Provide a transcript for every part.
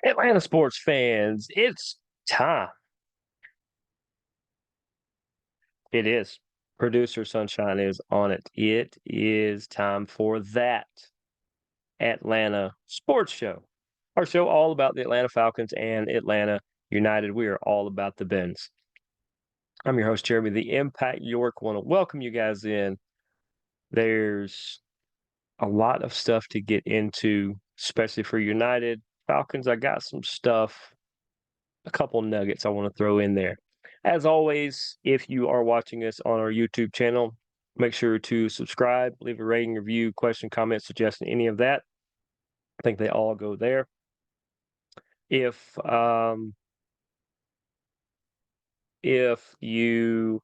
Atlanta sports fans, it's time. It is. Producer Sunshine is on it. It is time for that Atlanta sports show. Our show all about the Atlanta Falcons and Atlanta United. We are all about the Benz. I'm your host, Jeremy, the Impact York. Want to welcome you guys in. There's a lot of stuff to get into, especially for United Falcons. I got some stuff, a couple nuggets I want to throw in there. As always, if you are watching us on our YouTube channel, make sure to subscribe, leave a rating, review, question, comment, suggestion, any of that. I think they all go there. If you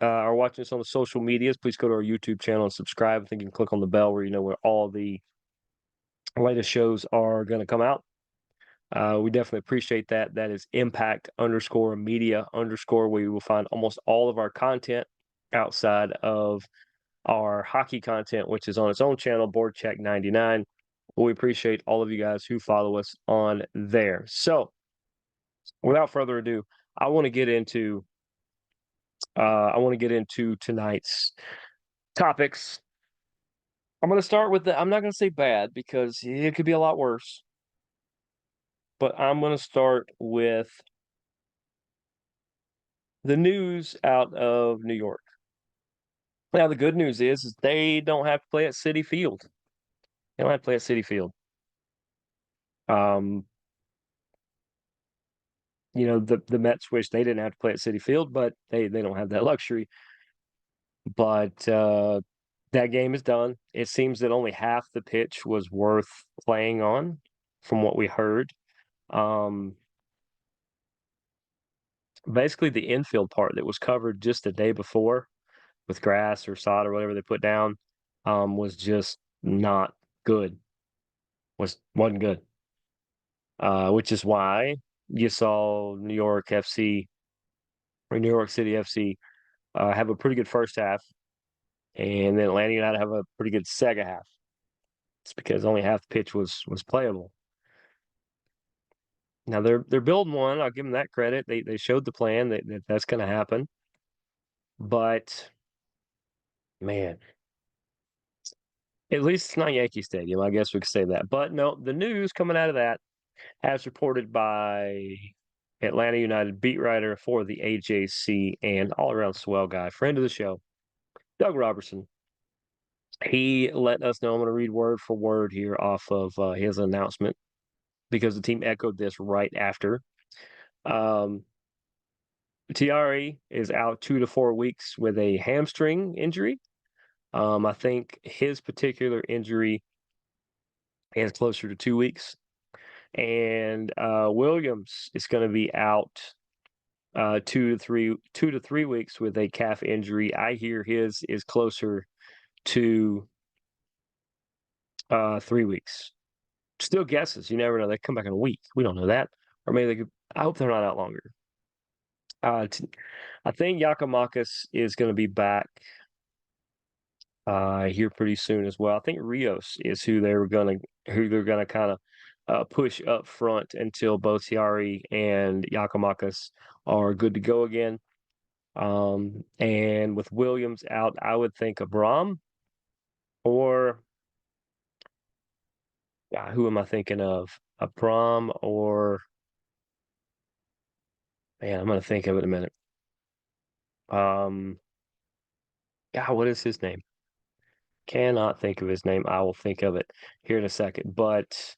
are watching us on the social medias, please go to our YouTube channel and subscribe. I think you can click on the bell where you know where all the latest shows are going to come out. We definitely appreciate that. That is impact_media_, where you will find almost all of our content outside of our hockey content, which is on its own channel, Board Check 99. We appreciate all of you guys who follow us on there. So, without further ado, I want to get into tonight's topics. I'm going to start with I'm not going to say bad because it could be a lot worse, but I'm going to start with the news out of New York. Now, the good news is they don't have to play at Citi Field. They don't have to play at Citi Field. The Mets wish they didn't have to play at Citi Field, but they don't have that luxury. But that game is done. It seems that only half the pitch was worth playing on, from what we heard. Basically, the infield part that was covered just the day before with grass or sod or whatever they put down was just not good. Wasn't good. Which is why you saw New York FC or New York City FC have a pretty good first half, and then Atlanta United have a pretty good second half. It's because only half the pitch was playable. Now they're building one. I'll give them that credit. They showed the plan that's going to happen, but man, at least it's not Yankee Stadium. I guess we could say that. But no, the news coming out of that, as reported by Atlanta United beat writer for the AJC and all-around swell guy, friend of the show, Doug Robertson. He let us know. I'm going to read word for word here off of his announcement because the team echoed this right after. Thierry is out 2 to 4 weeks with a hamstring injury. I think his particular injury is closer to 2 weeks. And Williams is going to be out 2 to 3 weeks with a calf injury. I hear his is closer to 3 weeks. Still guesses. You never know. They come back in a week. We don't know that. Or maybe they could. I hope they're not out longer. I think Giakoumakis is going to be back here pretty soon as well. I think Rios is who they're gonna kind of push up front until both Thierry and Giakoumakis are good to go again. And with Williams out, I would think Abram or who am I thinking of? Abram or man, I'm gonna think of it in a minute. What is his name? Cannot think of his name. I will think of it here in a second. But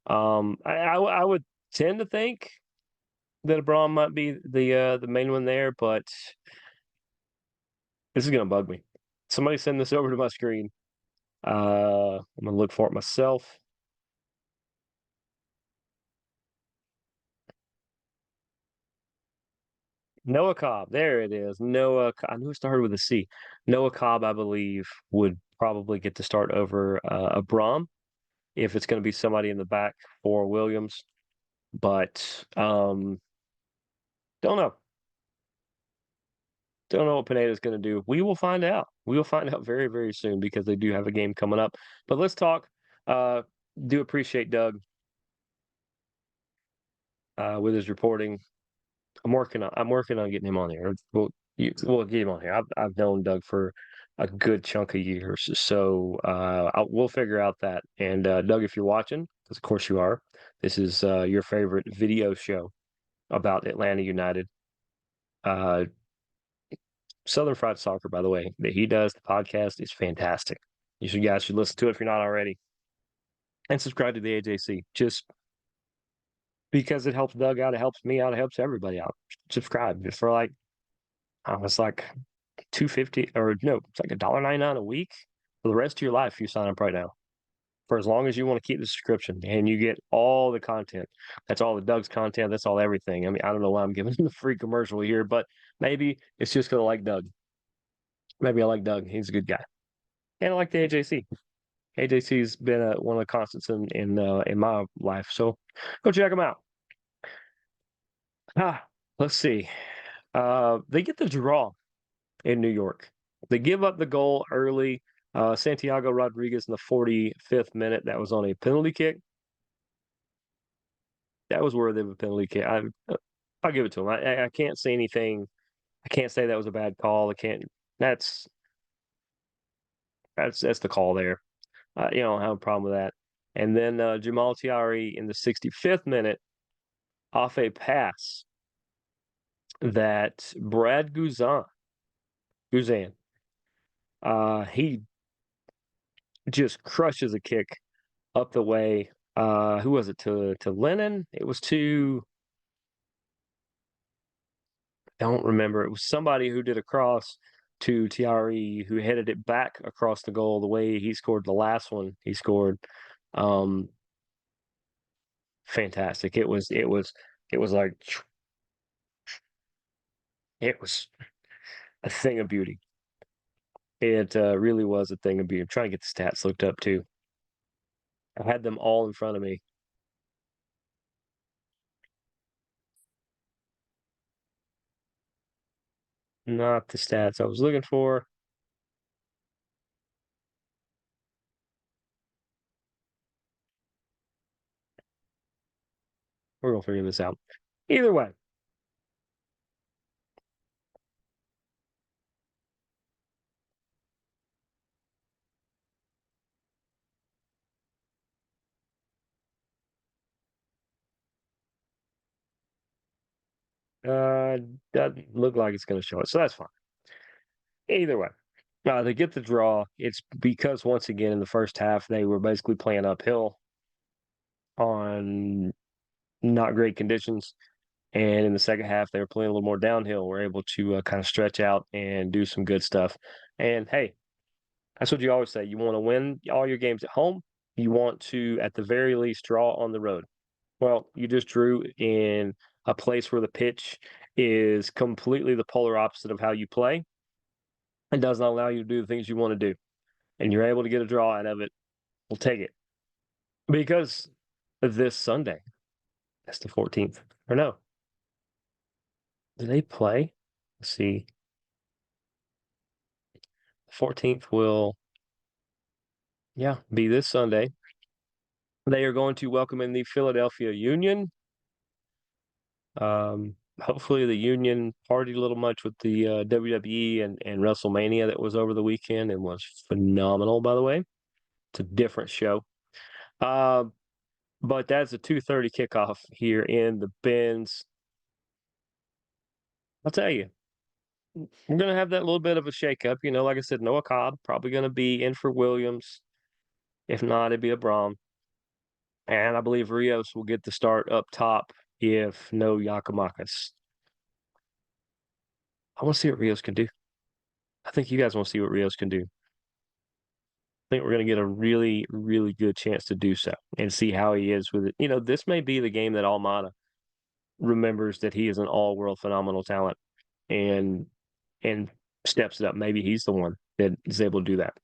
I would tend to think that Abram might be the main one there, but this is gonna bug me. Somebody send this over to my screen. I'm gonna look for it myself. Noah Cobb, there it is. I knew it started with a C. Noah Cobb, I believe, would probably get to start over Abram if it's going to be somebody in the back for Williams. But don't know. Don't know what Pineda's going to do. We will find out. We will find out very, very soon because they do have a game coming up. But let's talk. Do appreciate Doug with his reporting. I'm working on getting him on here. We'll get him on here. I've known Doug for a good chunk of years, so we'll figure out that. And Doug, if you're watching, because of course you are, this is your favorite video show about Atlanta United. Uh, Southern Fried Soccer, by the way, that he does, the podcast is fantastic. You guys should listen to it if you're not already, and subscribe to the AJC. Just because it helps Doug out, it helps me out, it helps everybody out. Subscribe. It's for like, it's like 250, or no, it's like $1.99 a week for the rest of your life. You sign up right now for as long as you want to keep the subscription, and you get all the content. That's all the Doug's content. That's all everything. I mean, I don't know why I'm giving him the free commercial here, but maybe it's just because I like Doug. Maybe I like Doug. He's a good guy, and I like the AJC. AJC's been one of the constants in my life. So go check him out. Let's see. They get the draw in New York. They give up the goal early. Santiago Rodriguez in the 45th minute. That was on a penalty kick. That was worthy of a penalty kick. I'll give it to him. I can't say anything. I can't say that was a bad call. I can't. That's that's the call there. You don't have a problem with that. And then Jamal Tiari in the 65th minute off a pass that Brad Guzan, he just crushes a kick up the way. Who was it, to Lennon? It was to, I don't remember. It was somebody who did a cross to Tiari, who headed it back across the goal the way he scored the last one he scored. Um, Fantastic. It was like, it was a thing of beauty. It really was a thing of beauty. I'm trying to get the stats looked up too. I had them all in front of me. Not the stats I was looking for. We're gonna figure this out. Either way, uh, doesn't look like it's gonna show it, so that's fine. Either way, they get the draw. It's because once again in the first half they were basically playing uphill on not great conditions, and in the second half they were playing a little more downhill. We're able to kind of stretch out and do some good stuff. And hey, that's what you always say. You want to win all your games at home. You want to, at the very least, draw on the road. Well, you just drew in a place where the pitch is completely the polar opposite of how you play and does not allow you to do the things you want to do. And you're able to get a draw out of it. We'll take it. Because this Sunday, that's the 14th. Or no, do they play? Let's see. 14th will, yeah, be this Sunday. They are going to welcome in the Philadelphia Union. Hopefully the Union partied a little much with the WWE and WrestleMania that was over the weekend and was phenomenal, by the way. It's a different show. Uh, but that's a 2:30 kickoff here in the Benz. I'll tell you, we're gonna have that little bit of a shakeup. Like I said, Noah Cobb probably gonna be in for Williams. If not, it'd be a Brom. And I believe Rios will get the start up top if no Yakamakis. I want to see what Rios can do. I think you guys want to see what Rios can do. I think we're going to get a really, really good chance to do so and see how he is with it. This may be the game that Almada remembers that he is an all-world phenomenal talent and and steps it up. Maybe he's the one that is able to do that.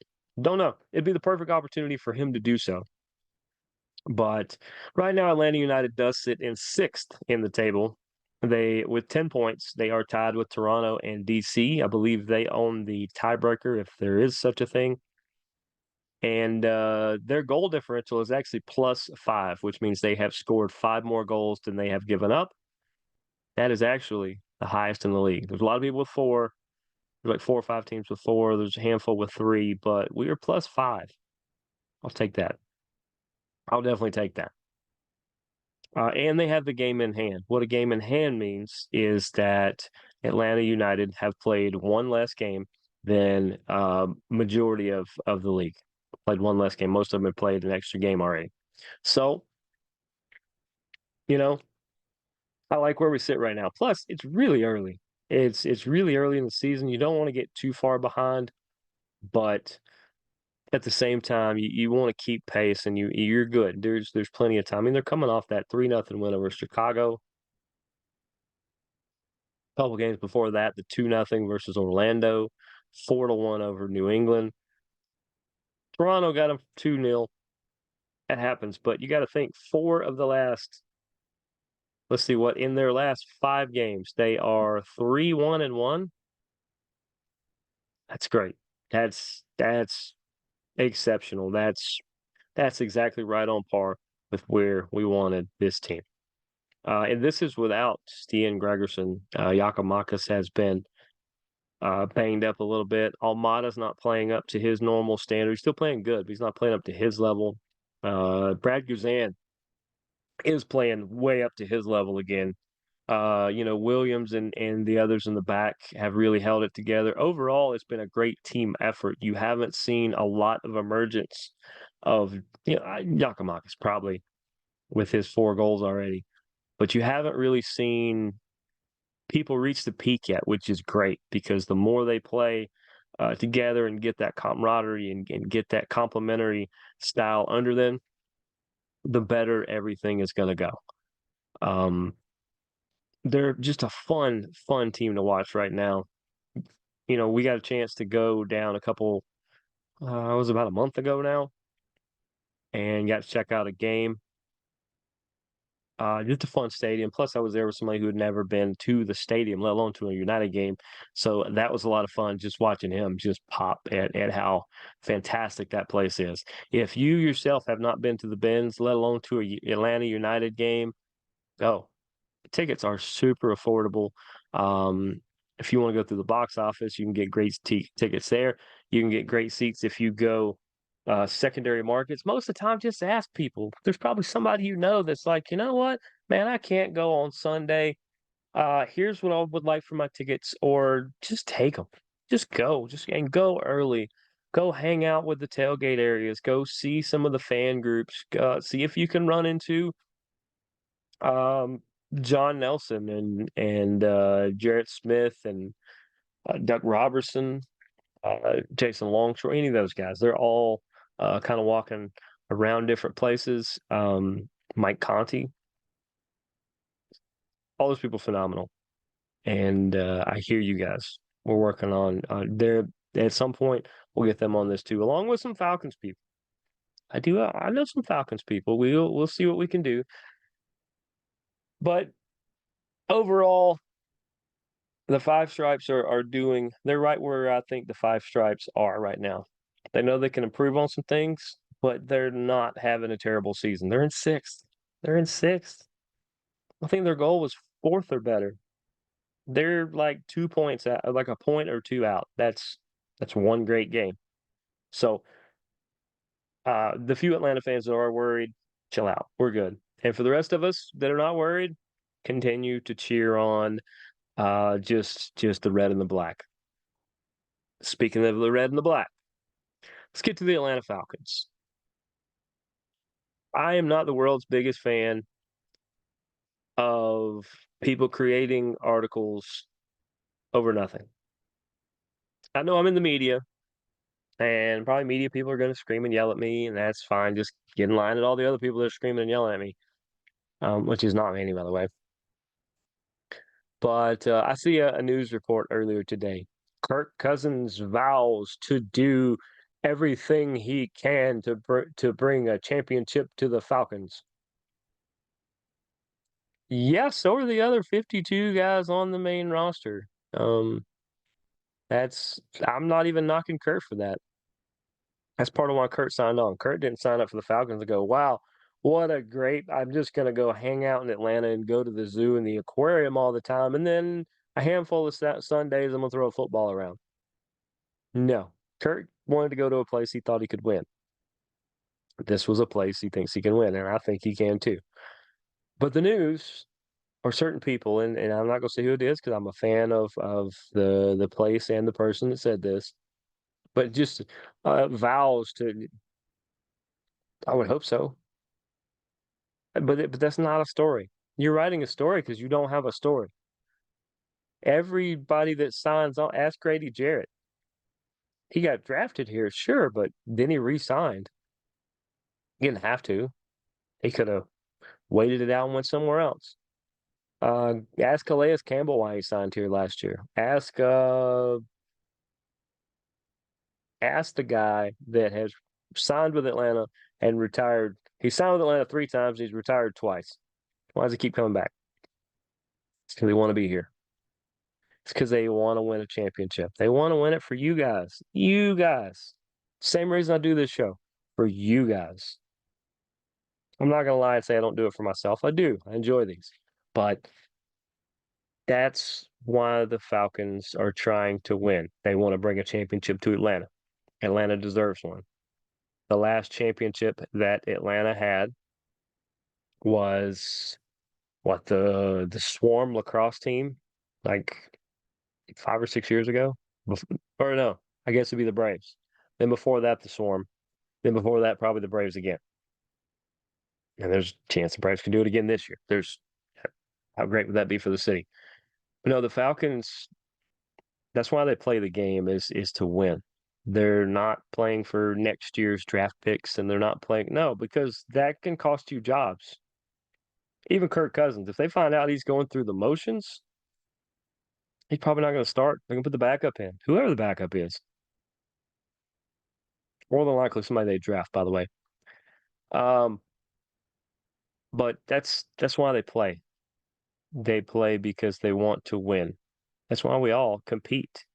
Don't know. It'd be the perfect opportunity for him to do so. But right now, Atlanta United does sit in sixth in the table. With 10 points, they are tied with Toronto and DC. I believe they own the tiebreaker if there is such a thing. and their goal differential is actually +5, which means they have scored 5 more goals than they have given up. That is actually the highest in the league. There's a lot of people with 4. There's like 4 or 5 teams with 4. There's a handful with 3, but we are +5. I'll take that. I'll definitely take that. And they have the game in hand. What a game in hand means is that Atlanta United have played one less game than majority of the league. Played one less game. Most of them have played an extra game already. So, you know, I like where we sit right now. Plus, it's really early. It's really early in the season. You don't want to get too far behind, but at the same time, you want to keep pace and you're good. There's plenty of time. I mean, they're coming off that 3-0 win over Chicago. A couple games before that, the 2-0 versus Orlando, 4-1 over New England. Toronto got them 2-0. That happens, but you got to think 4 of the last. Let's see what in their last 5 games they are 3-1-1. That's great. That's exceptional. That's exactly right on par with where we wanted this team. And this is without Stian Gregerson. Yakimakis has been banged up a little bit. Almada's not playing up to his normal standard. He's still playing good, but he's not playing up to his level. Brad Guzan is playing way up to his level again. Williams and the others in the back have really held it together. Overall, it's been a great team effort. You haven't seen a lot of emergence of, Yakimakis probably with his 4 goals already, but you haven't really seen people reach the peak yet, which is great because the more they play together and get that camaraderie and get that complementary style under them, the better everything is going to go. They're just a fun team to watch right now. We got a chance to go down a couple, it was about a month ago now, and got to check out a game. Just a fun stadium. Plus, I was there with somebody who had never been to the stadium, let alone to a United game. So that was a lot of fun just watching him just pop at how fantastic that place is. If you yourself have not been to the Benz, let alone to a Atlanta United game, go. Tickets are super affordable. Um, if you want to go through the box office, you can get great tickets there. You can get great seats if you go secondary markets. Most of the time, just ask people. There's probably somebody that's like, you know what, man, I can't go on Sunday. Here's what I would like for my tickets, or just take them. Just go, and go early. Go hang out with the tailgate areas. Go see some of the fan groups. See if you can run into um, John Nelson and Jarrett Smith and Duck Robertson, Jason Longshore, any of those guys. They're all kind of walking around different places. Mike Conti, all those people phenomenal. And I hear you guys. We're working on there at some point. We'll get them on this too, along with some Falcons people. I know some Falcons people. We'll see what we can do. But overall, the Five Stripes they're right where I think the Five Stripes are right now. They know they can improve on some things, but they're not having a terrible season. They're in sixth. They're in sixth. I think their goal was fourth or better. They're like 2 points out, like a point or 2 out. That's one great game. So the few Atlanta fans that are worried, chill out. We're good. And for the rest of us that are not worried, continue to cheer on just the red and the black. Speaking of the red and the black, let's get to the Atlanta Falcons. I am not the world's biggest fan of people creating articles over nothing. I know I'm in the media, and probably media people are going to scream and yell at me, and that's fine. Just get in line at all the other people that are screaming and yelling at me, which is not me, by the way. But I see a news report earlier today. Kirk Cousins vows to do everything he can to bring a championship to the Falcons. Yeah, so are the other 52 guys on the main roster. I'm not even knocking Kirk for that. That's part of why Kurt signed on. Kurt didn't sign up for the Falcons to go, wow, what a great, I'm just going to go hang out in Atlanta and go to the zoo and the aquarium all the time. And then a handful of Sundays, I'm going to throw a football around. No, Kurt wanted to go to a place he thought he could win. This was a place he thinks he can win, and I think he can too. But the news or certain people, and I'm not going to say who it is because I'm a fan of the place and the person that said this, but just vows to, I would hope so. But that's not a story. You're writing a story because you don't have a story. Everybody that signs on, ask Grady Jarrett. He got drafted here, sure, but then he re-signed. He didn't have to. He could have waited it out and went somewhere else. Ask Calais Campbell why he signed here last year. Ask the guy that has signed with Atlanta and retired. He signed with Atlanta 3 times. He's retired twice. Why does he keep coming back? It's because they want to be here. It's because they want to win a championship. They want to win it for you guys. You guys. Same reason I do this show. For you guys. I'm not going to lie and say I don't do it for myself. I do. I enjoy these. But that's why the Falcons are trying to win. They want to bring a championship to Atlanta. Atlanta deserves one. The last championship that Atlanta had was what, the Swarm lacrosse team, like 5 or 6 years ago. Or no, I guess it'd be the Braves. Then before that, the Swarm. Then before that, probably the Braves again. And there's a chance the Braves can do it again this year. There's How great would that be for the city? But no, the Falcons, that's why they play the game is to win. They're not playing for next year's draft picks and they're not playing no, because that can cost you jobs. Even Kirk Cousins, if they find out he's going through the motions, he's probably not going to start. They're going to put the backup in, whoever the backup is. More than likely somebody they draft, by the way. But that's why they play. They play because they want to win. That's why we all compete.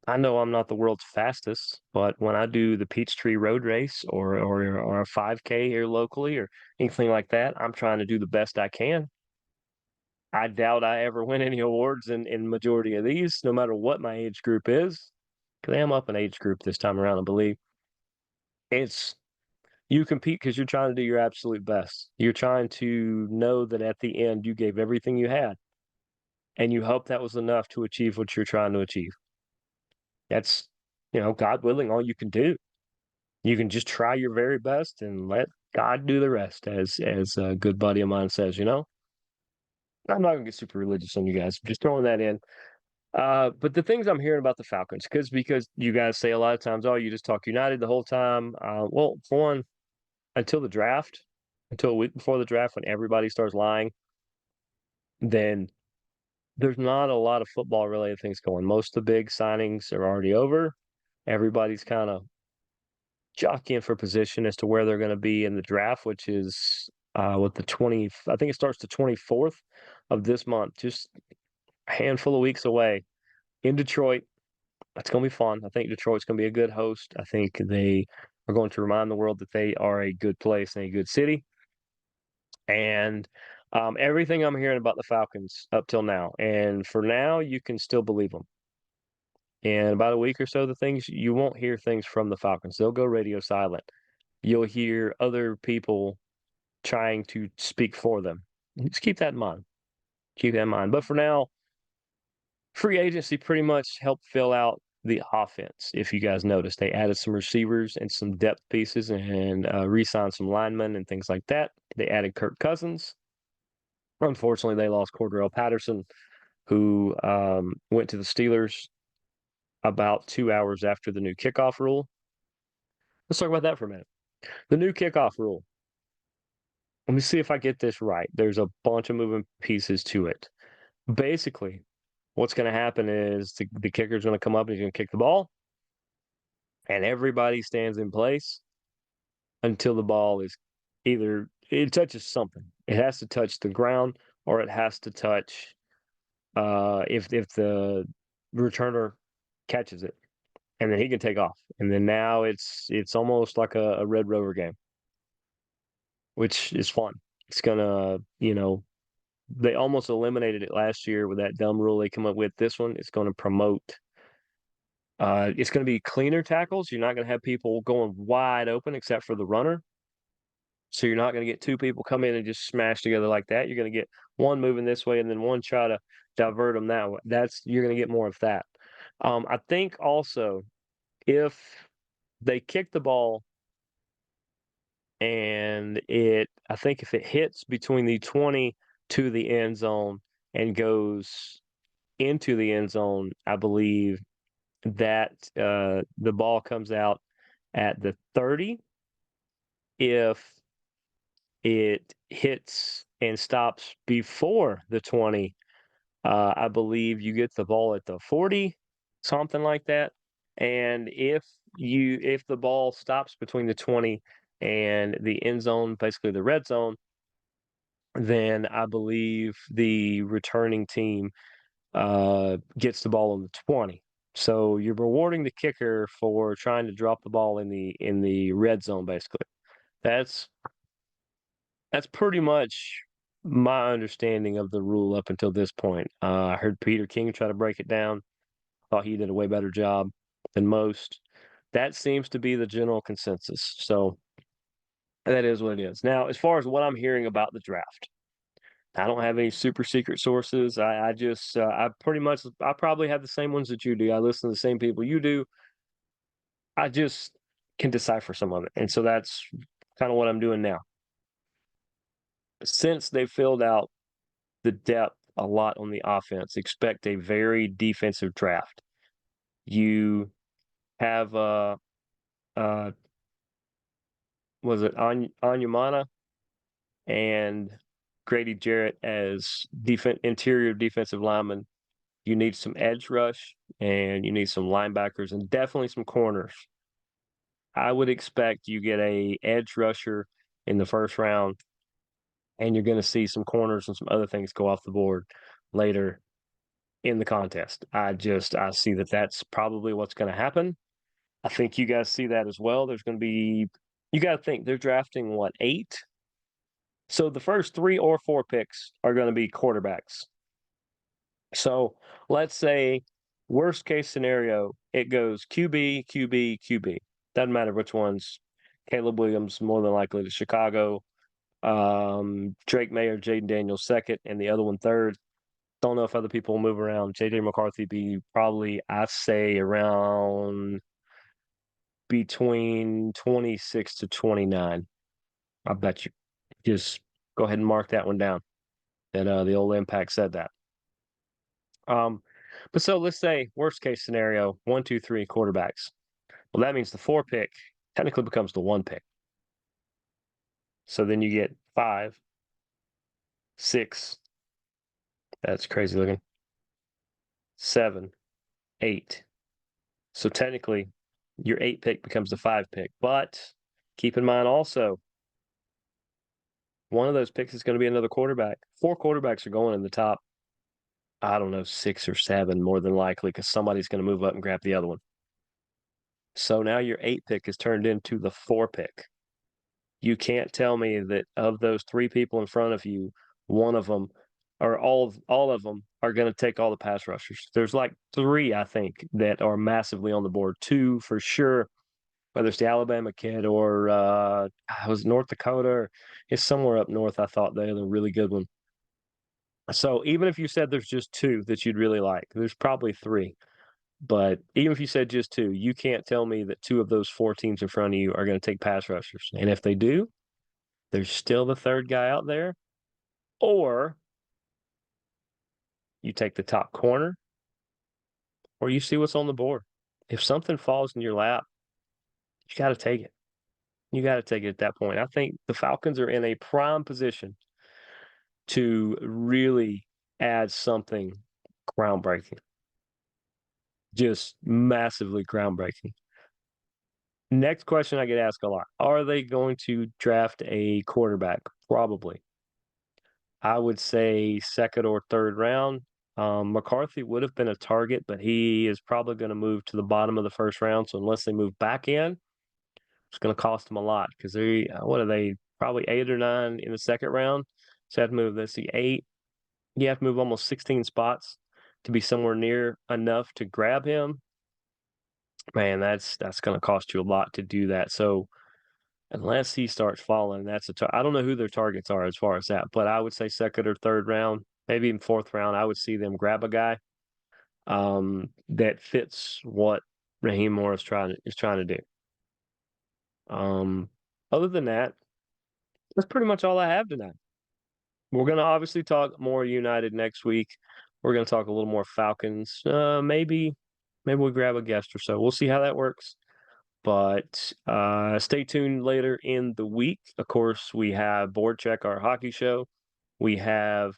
I know I'm not the world's fastest, but when I do the Peachtree Road Race or a 5K here locally or anything like that, I'm trying to do the best I can. I doubt I ever win any awards in majority of these, no matter what my age group is, because I am up an age group this time around, I believe. It's You compete because you're trying to do your absolute best. You're trying to know that at the end you gave everything you had, and you hope that was enough to achieve what you're trying to achieve. That's, God willing, all you can do. You can just try your very best and let God do the rest, as a good buddy of mine says. I'm not gonna get super religious on you guys. I'm just throwing that in. But the things I'm hearing about the Falcons, because you guys say a lot of times, oh, you just talk United the whole time. Well, for one, until the draft, until a week before the draft, when everybody starts lying, then there's not a lot of football related things going. Most of the big signings are already over. Everybody's kind of jockeying for position as to where they're going to be in the draft, which is with the 20, I think it starts the 24th of this month, just a handful of weeks away in Detroit. That's going to be fun. I think Detroit's going to be a good host. I think they are going to remind the world that they are a good place and a good city. And everything I'm hearing about the Falcons up till now, and for now, you can still believe them. In about a week or so, you won't hear things from the Falcons. They'll go radio silent. You'll hear other people trying to speak for them. Just keep that in mind. Keep that in mind. But for now, free agency pretty much helped fill out the offense. If you guys noticed, they added some receivers and some depth pieces and re-signed some linemen and things like that. They added Kirk Cousins. Unfortunately, they lost Cordell Patterson, who went to the Steelers about 2 hours after the new kickoff rule. Let's talk about that for a minute. The new kickoff rule. Let me see if I get this right. There's a bunch of moving pieces to it. Basically, what's going to happen is the kicker's going to come up and he's going to kick the ball, and everybody stands in place until the ball is it touches something. It has to touch the ground, or it has to touch if the returner catches it. and then he can take off. And then now it's almost like a Red Rover game, which is fun. It's gonna, they almost eliminated it last year with that dumb rule they come up with. This one, it's going to promote. It's going to be cleaner tackles. You're not going to have people going wide open except for the runner. So you're not going to get two people come in and just smash together like that. You're going to get one moving this way and then one try to divert them that way. You're going to get more of that. I think also if they kick the ball and I think if it hits between the 20 to the end zone and goes into the end zone, I believe that the ball comes out at the 30. If it hits and stops before the 20, I believe you get the ball at the 40, something like that. And if the ball stops between the 20 and the end zone, basically the red zone, then I believe the returning team gets the ball on the 20. So you're rewarding the kicker for trying to drop the ball in the red zone, basically. That's that's pretty much my understanding of the rule up until this point. I heard Peter King try to break it down. Thought he did a way better job than most. That seems to be the general consensus. So that is what it is. Now, as far as what I'm hearing about the draft, I don't have any super secret sources. I just, I probably have the same ones that you do. I listen to the same people you do. I just can decipher some of it. And so that's kind of what I'm doing now. Since they filled out the depth a lot on the offense, expect a very defensive draft. You have, was it Anyamana and Grady Jarrett as interior defensive linemen. You need some edge rush and you need some linebackers and definitely some corners. I would expect you get a edge rusher in the first round, and you're going to see some corners and some other things go off the board later in the contest. I see that that's probably what's going to happen. I think you guys see that as well. There's going to be, you got to think they're drafting what, 8? So the first 3 or 4 picks are going to be quarterbacks. So let's say worst case scenario, it goes QB, QB, QB. Doesn't matter which ones. Caleb Williams more than likely to Chicago. Drake Mayer, Jaden Daniels second, and the other one third. Don't know if other people will move around. JJ McCarthy be probably, I say, around between 26 to 29. I bet you. Just go ahead and mark that one down. That the old Impact said that. But so let's say worst case scenario, 1, 2, 3 quarterbacks. Well, that means the 4 pick technically becomes the 1 pick. So then you get 5, 6. That's crazy looking. 7, 8. So technically, your 8 pick becomes the 5 pick. But keep in mind also, one of those picks is going to be another quarterback. 4 quarterbacks are going in the top, I don't know, 6 or 7 more than likely, because somebody's going to move up and grab the other one. So now your 8 pick is turned into the 4 pick. You can't tell me that of those 3 people in front of you, one of them or all of them are going to take all the pass rushers. There's like 3, I think, that are massively on the board. 2 for sure, whether it's the Alabama kid or it was North Dakota or it's somewhere up north. I thought they had a really good one. So even if you said there's just 2 that you'd really like, there's probably 3. But even if you said just 2, you can't tell me that 2 of those 4 teams in front of you are going to take pass rushers. And if they do, there's still the 3rd guy out there. Or you take the top corner, or you see what's on the board. If something falls in your lap, you got to take it. You got to take it at that point. I think the Falcons are in a prime position to really add something groundbreaking, just massively groundbreaking. Next question I get asked a lot. Are they going to draft a quarterback? Probably. I would say 2nd or 3rd round. McCarthy would have been a target, but he is probably going to move to the bottom of the first round. So unless they move back in, it's going to cost them a lot because what are they, probably 8 or 9 in the second round. So you have to move, let's see, 8. You have to move almost 16 spots to be somewhere near enough to grab him. Man, that's going to cost you a lot to do that. So unless he starts falling, I don't know who their targets are as far as that, but I would say second or third round, maybe even fourth round. I would see them grab a guy that fits what Raheem Morris is trying to do. Um, Other than that, that's pretty much all I have tonight. We're gonna obviously talk more United next week. We're gonna talk a little more Falcons. Maybe we grab a guest or so. We'll see how that works. But stay tuned later in the week. Of course, we have Board Check, our hockey show. We have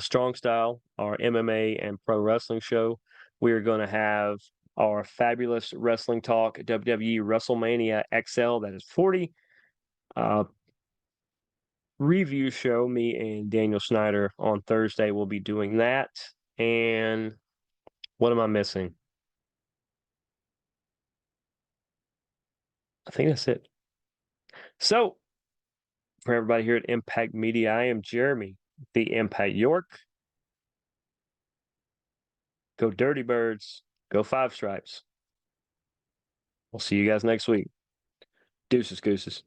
Strong Style, our MMA and pro wrestling show. We are going to have our fabulous wrestling talk, WWE WrestleMania XL, that is 40. Review show, me and Daniel Snyder on Thursday. We'll be doing that. And what am I missing? I think that's it. So, for everybody here at Impact Media, I am Jeremy, the Impact York. Go Dirty Birds. Go Five Stripes. We'll see you guys next week. Deuces, gooses.